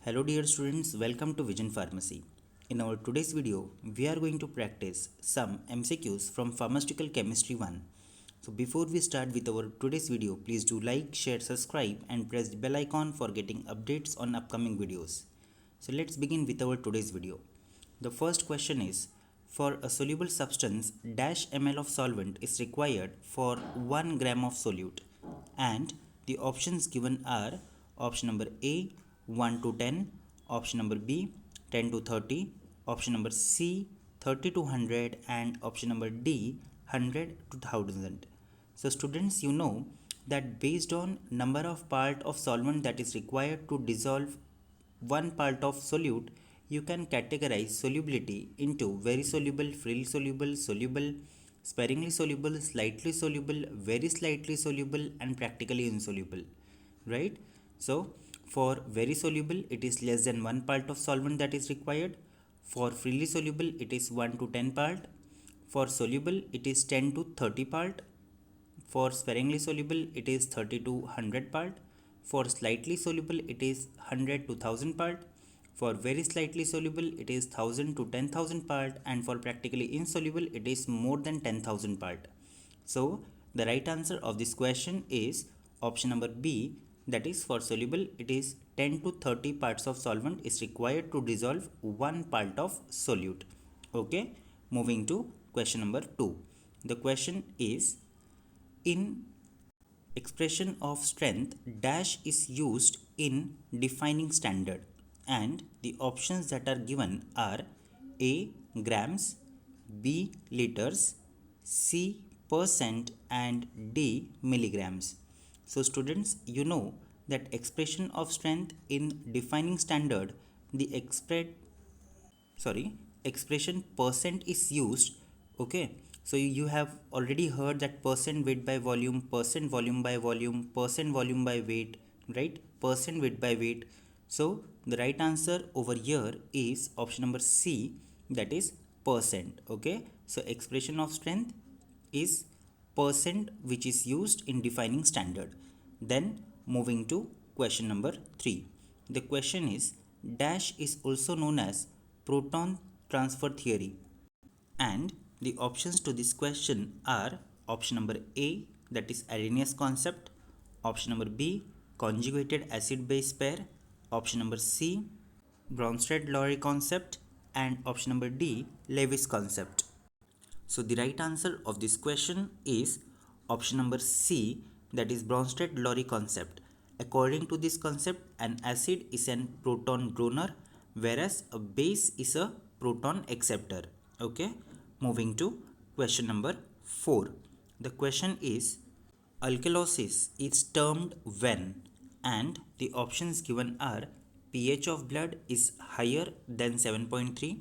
Hello dear students, welcome to Vision Pharmacy. In our today's video, we are going to practice some MCQs from Pharmaceutical Chemistry 1. So before we start with our today's video, please do like, share, subscribe and press the bell icon for getting updates on upcoming videos. So let's begin with our today's video. The first question is, for a soluble substance, dash ml of solvent is required for 1 gram of solute, and the options given are option number A 1 to 10, option number B 10 to 30, option number C 30 to 100 and option number D 100 to 1000. So students, you know that based on number of part of solvent that is required to dissolve one part of solute, you can categorize solubility into very soluble, freely soluble, soluble, sparingly soluble, slightly soluble, very slightly soluble and practically insoluble, right? So for very soluble it is less than 1 part of solvent that is required. For freely soluble it is 1 to 10 part. For soluble it is 10 to 30 part. For sparingly soluble it is 30 to 100 part. For slightly soluble it is 100 to 1000 part. For very slightly soluble it is 1000 to 10,000 part, and for practically insoluble it is more than 10,000 part. So the right answer of this question is option number B, that is for soluble it is 10 to 30 parts of solvent is required to dissolve 1 part of solute. Okay, moving to question number 2. The question is, in expression of strength, dash is used in defining standard, and the options that are given are A grams, B liters, C percent and D milligrams. So students, you know that expression of strength in defining standard, the expression percent is used. Okay, so you have already heard that percent weight by volume, percent volume by volume, percent volume by weight, right? Percent weight by weight. So the right answer over here is option number C, that is percent. Okay, so expression of strength is percent, which is used in defining standard. Then moving to question number 3. The question is, dash is also known as proton transfer theory, and the options to this question are option number A, that is Arrhenius concept, option number B conjugated acid base pair, option number C Bronsted-Lowry concept and option number D Lewis concept. So the right answer of this question is option number C, that is Bronsted-Lowry concept. According to this concept, an acid is an proton donor whereas a base is a proton acceptor. Okay, moving to question number 4. The question is, alkalosis is termed when, and the options given are pH of blood is higher than 7.3,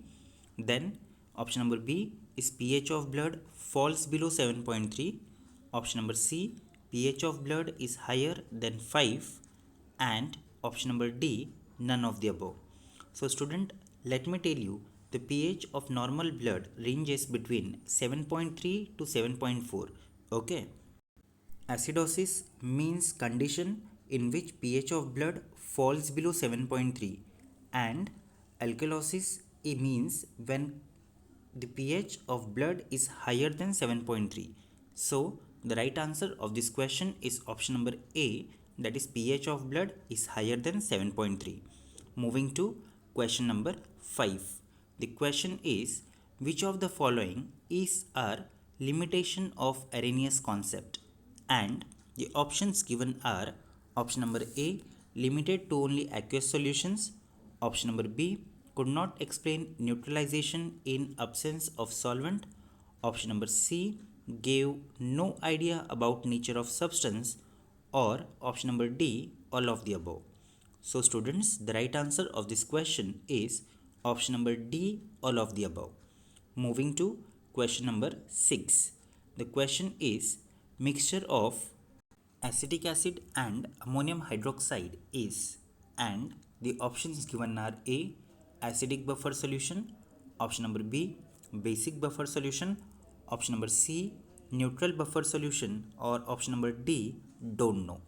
then option number B is pH of blood falls below 7.3, option number C pH of blood is higher than 5, and option number D none of the above. So student, let me tell you, the pH of normal blood ranges between 7.3 to 7.4. Okay, acidosis means condition in which pH of blood falls below 7.3, and alkalosis means when the pH of blood is higher than 7.3. So the right answer of this question is option number A, that is pH of blood is higher than 7.3. Moving to question number 5. The question is, which of the following is our limitation of Arrhenius concept? And the options given are option number A limited to only aqueous solutions, option number B could not explain neutralization in absence of solvent, option number C gave no idea about nature of substance, or option number D all of the above. So students, the right answer of this question is option number D all of the above. Moving to question number 6. The question is, mixture of acetic acid and ammonium hydroxide is, and the options given are A acidic buffer solution, option number B basic buffer solution, option number C neutral buffer solution, or option number D don't know.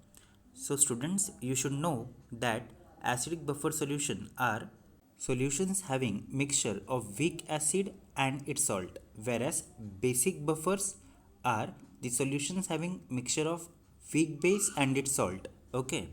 So students, you should know that acidic buffer solution are solutions having mixture of weak acid and its salt, whereas basic buffers are the solutions having mixture of weak base and its salt. Okay.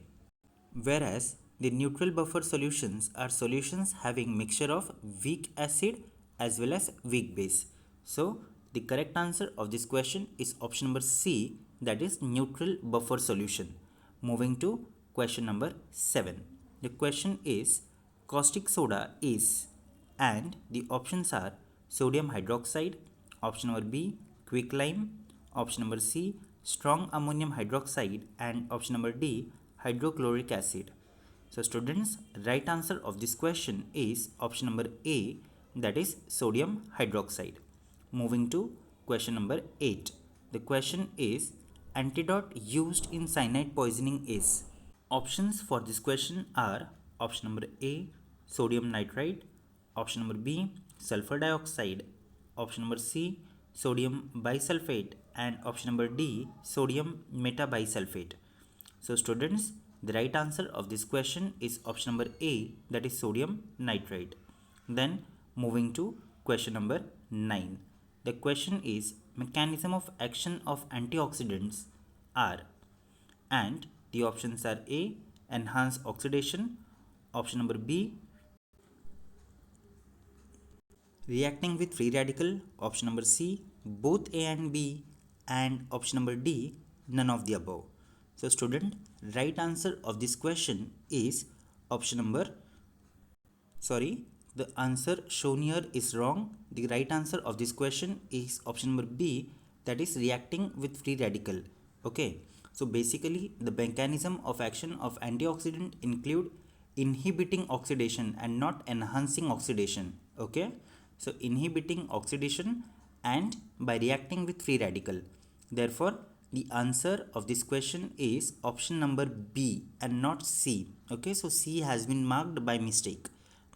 Whereas the neutral buffer solutions are solutions having mixture of weak acid as well as weak base. So the correct answer of this question is option number C, that is neutral buffer solution. Moving to question number 7. The question is caustic soda is, and the options are sodium hydroxide, option number B quicklime, option number C strong ammonium hydroxide, and option number D hydrochloric acid. So students, right answer of this question is option number A, that is sodium hydroxide. Moving to question number 8. The question is antidote used in cyanide poisoning is. Options for this question are option number A sodium nitrite, option number B sulfur dioxide, option number C sodium bisulfate, and option number D sodium metabisulfate. So students, the right answer of this question is option number A, that is sodium nitrite. Then moving to question number 9. The question is mechanism of action of antioxidants are, and the options are A enhance oxidation, option number B reacting with free radical, option number C both A and B, and option number D none of the above. So student, right answer of this question is option number, sorry, the answer shown here is wrong. The right answer of this question is option number B, that is reacting with free radical. Okay, so basically the mechanism of action of antioxidant include inhibiting oxidation and not enhancing oxidation. Okay, so inhibiting oxidation and by reacting with free radical. Therefore the answer of this question is option number B and not C. Okay, so C has been marked by mistake.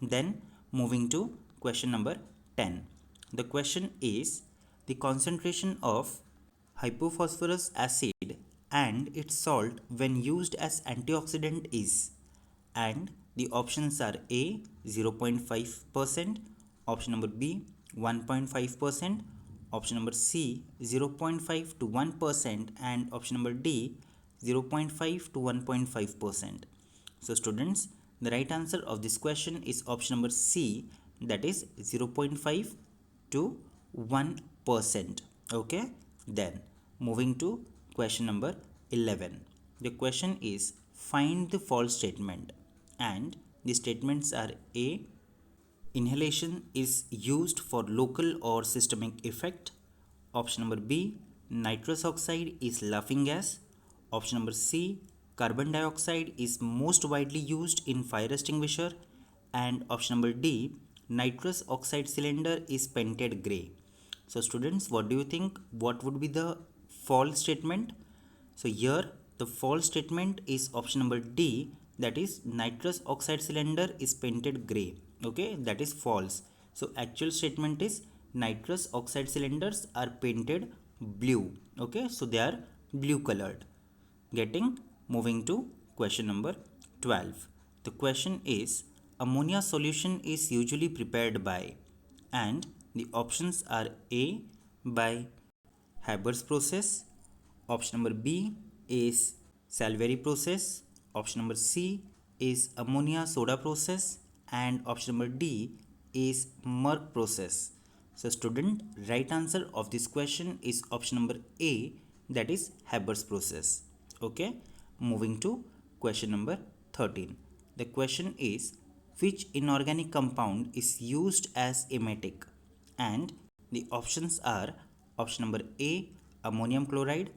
Then moving to question number 10. The question is the concentration of hypophosphorus acid and its salt when used as antioxidant is, and the options are A 0.5%, option number B 1.5%, option number C 0.5 to 1%, and option number D 0.5 to 1.5%. So students, the right answer of this question is option number C, that is 0.5 to 1%. Okay, then moving to question number 11. The question is find the false statement, and the statements are A inhalation is used for local or systemic effect, option number B nitrous oxide is laughing gas, option number C carbon dioxide is most widely used in fire extinguisher, and option number D nitrous oxide cylinder is painted grey. So students, what do you think, what would be the false statement? So here the false statement is option number D, that is nitrous oxide cylinder is painted grey. Okay, that is false. So actual statement is nitrous oxide cylinders are painted blue. Okay, so they are blue colored. Getting, moving to question number 12. The question is ammonia solution is usually prepared by, and the options are A by Haber's process, option number B is Salveri process, option number C is ammonia soda process, and option number D is Merck process. So student, right answer of this question is option number A, that is Haber's process. Okay, moving to question number 13. The question is which inorganic compound is used as emetic, and the options are option number A ammonium chloride,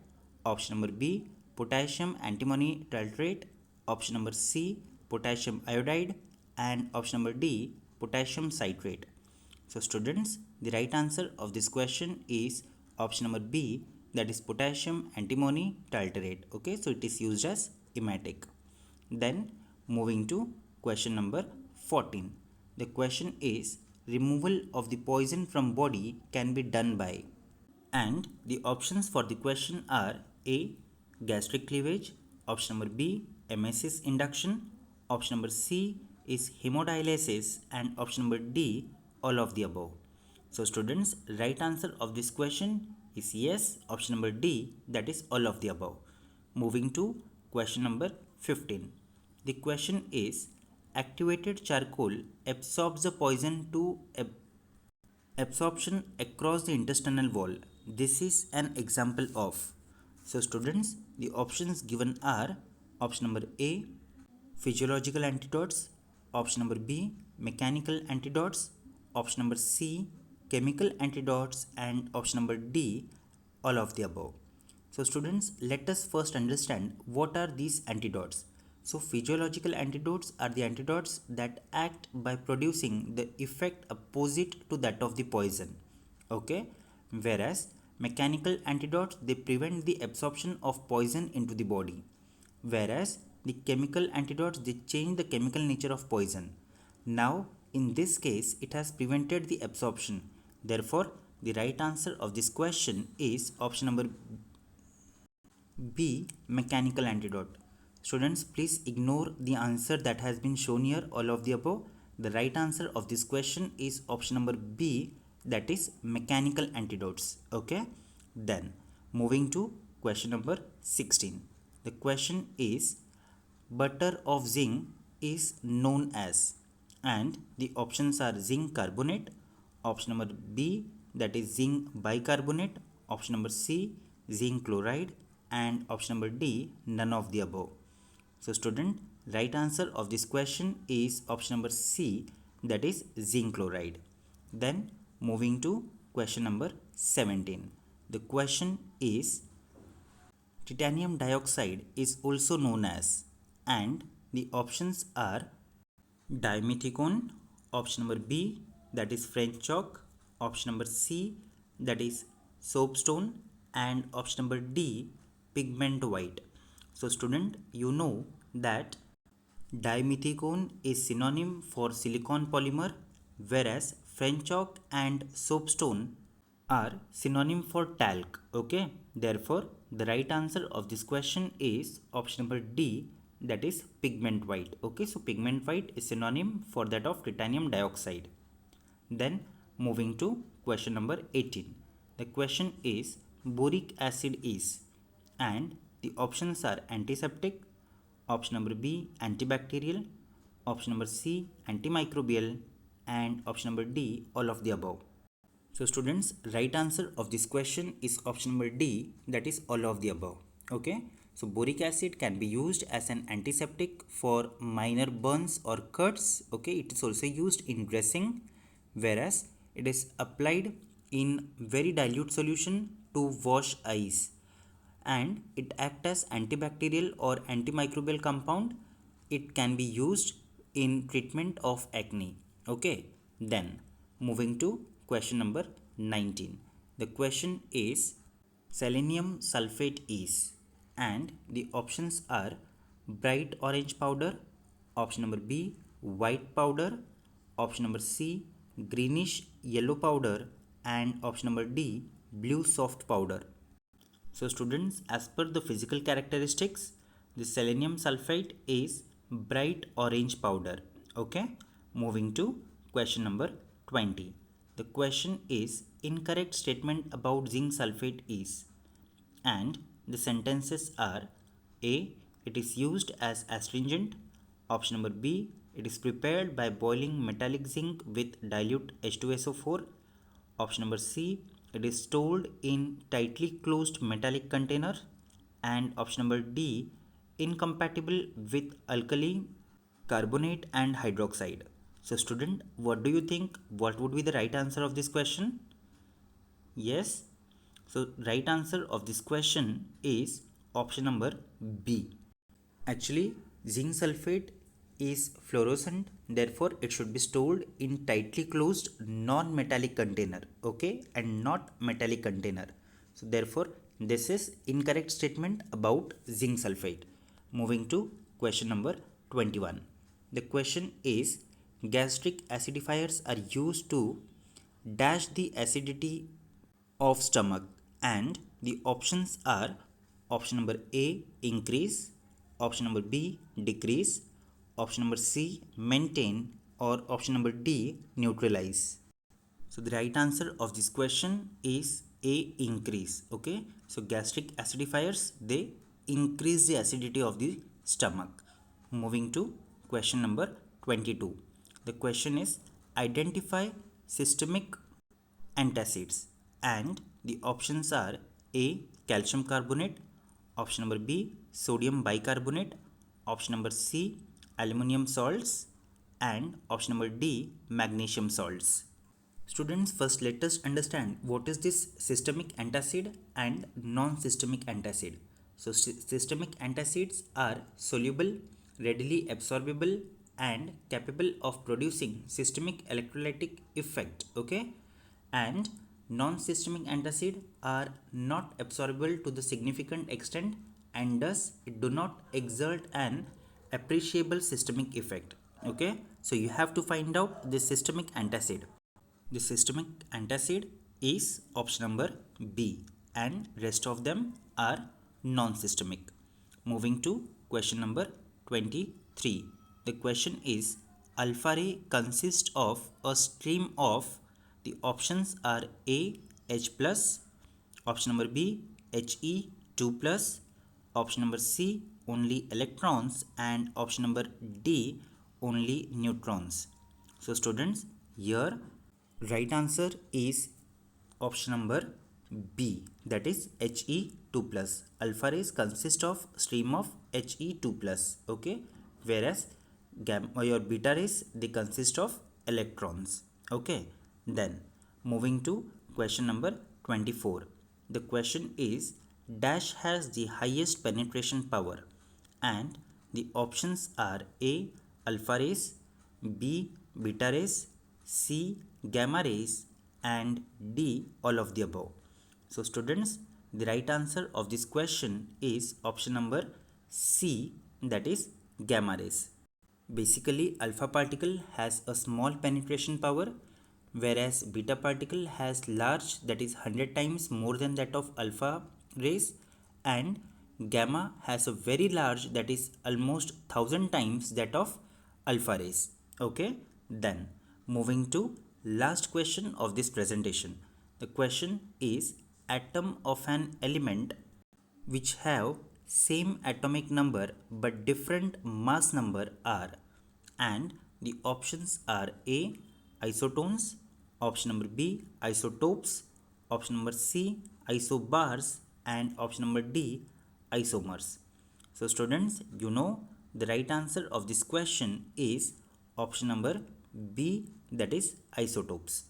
option number B potassium antimony tartrate, option number C potassium iodide, and option number D potassium citrate. So students, the right answer of this question is option number B, that is potassium antimony tartrate. Okay, so it is used as emetic. Then moving to question number 14. The question is removal of the poison from body can be done by, and the options for the question are A gastric cleavage, option number B emesis induction, option number C is hemodialysis, and option number D, all of the above. So students, right answer of this question is yes, option number D, that is all of the above. Moving to question number 15. The question is, activated charcoal absorbs the poison to absorption across the intestinal wall. This is an example of. So students, the options given are option number A, physiological antidotes, option number B, mechanical antidotes, option number C, chemical antidotes, and option number D, all of the above. So students, let us first understand what are these antidotes. So physiological antidotes are the antidotes that act by producing the effect opposite to that of the poison. Okay? Whereas mechanical antidotes, they prevent the absorption of poison into the body. Whereas the chemical antidotes, they change the chemical nature of poison. Now in this case it has prevented the absorption. Therefore the right answer of this question is option number B, mechanical antidote. Students, please ignore the answer that has been shown here, all of the above. The right answer of this question is option number B, that is mechanical antidotes. Okay. Then moving to question number 16. The question is, butter of zinc is known as, and the options are zinc carbonate, option number B, that is zinc bicarbonate, option number C, zinc chloride, and option number D, none of the above. So student, right answer of this question is option number C, that is zinc chloride. Then moving to question number 17. The question is, titanium dioxide is also known as, and the options are dimethicone, option number B, that is French chalk, option number C, that is soapstone, and option number D, pigment white. So student, you know that dimethicone is synonym for silicon polymer, whereas French chalk and soapstone are synonym for talc. Okay, therefore the right answer of this question is option number D, that is pigment white. Okay, so pigment white is synonym for that of titanium dioxide. Then moving to question number 18. The question is, boric acid is, and the options are antiseptic, option number B, antibacterial, option number C, antimicrobial, and option number D, all of the above. So students, right answer of this question is option number D, that is all of the above. Okay, so boric acid can be used as an antiseptic for minor burns or cuts. Okay, it is also used in dressing, whereas it is applied in very dilute solution to wash eyes, and it acts as antibacterial or antimicrobial compound. It can be used in treatment of acne. Okay, then moving to question number 19. The question is, selenium sulfate is, and the options are bright orange powder, option number B, white powder, option number C, greenish yellow powder, and option number D, blue soft powder. So students, as per the physical characteristics, the selenium sulfate is bright orange powder. Okay, moving to question number 20. The question is, incorrect statement about zinc sulfate is, and the sentences are A, it is used as astringent, option number B, it is prepared by boiling metallic zinc with dilute H2SO4, option number C, it is stored in tightly closed metallic container, and option number D, incompatible with alkali, carbonate, and hydroxide. So student, what do you think? What would be the right answer of this question? Yes. So right answer of this question is option number B. Actually, zinc sulfate is fluorescent, therefore it should be stored in tightly closed non-metallic container, okay, and not metallic container. So therefore this is incorrect statement about zinc sulfate. Moving to question number 21. The question is, gastric acidifiers are used to dash the acidity of stomach, and the options are option number A, increase, option number B, decrease, option number C, maintain, or option number D, neutralize? So the right answer of this question is A, increase. Okay, so gastric acidifiers, they increase the acidity of the stomach. Moving to question number 22. The question is, identify systemic antacids, and the options are A, calcium carbonate, option number B, sodium bicarbonate, option number C, aluminum salts, and option number D, magnesium salts. Students, first let us understand what is this systemic antacid and non-systemic antacid. So systemic antacids are soluble, readily absorbable, and capable of producing systemic electrolytic effect. Okay, and non-systemic antacid are not absorbable to the significant extent, and thus it do not exert an appreciable systemic effect. Okay, so you have to find out the systemic antacid. The systemic antacid is option number B, and rest of them are non-systemic. Moving to question number 23. The question is, alpha ray consists of a stream of, the options are A, H plus, option number B, He 2 plus, option number C, only electrons, and option number D, only neutrons. So students, here right answer is option number B, that is He 2 plus. Alpha rays consist of stream of He 2 plus. Okay, whereas gamma or beta rays, they consist of electrons. Okay, then moving to question number 24. The question is, dash has the highest penetration power, and the options are A, alpha rays, B, beta rays, C, gamma rays, and D, all of the above. So students, the right answer of this question is option number C, that is gamma rays. Basically, alpha particle has a small penetration power, whereas beta particle has large, that is 100 times more than that of alpha rays, and gamma has a very large, that is almost 1000 times that of alpha rays. Okay, then moving to last question of this presentation. The question is, atom of an element which have same atomic number but different mass number are, and the options are A, isotones, option number B, isotopes, option number C, isobars, and option number D, isomers. So students, you know the right answer of this question is option number B, that is isotopes.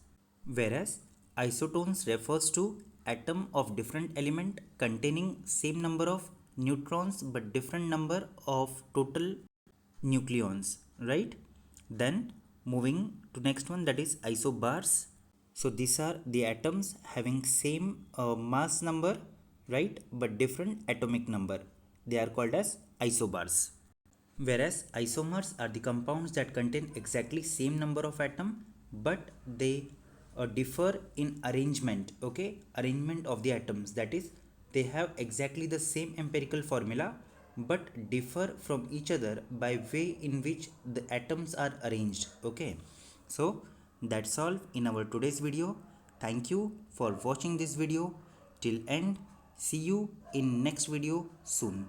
Whereas isotones refers to atom of different element containing same number of neutrons but different number of total nucleons, right? Then moving to next one, that is isobars. So these are the atoms having same mass number, right, but different atomic number. They are called as isobars. Whereas isomers are the compounds that contain exactly same number of atom, but they differ in arrangement. Okay, arrangement of the atoms, that is they have exactly the same empirical formula but differ from each other by way in which the atoms are arranged. Okay, so that's all in our today's video. Thank you for watching this video till end. See you in next video soon.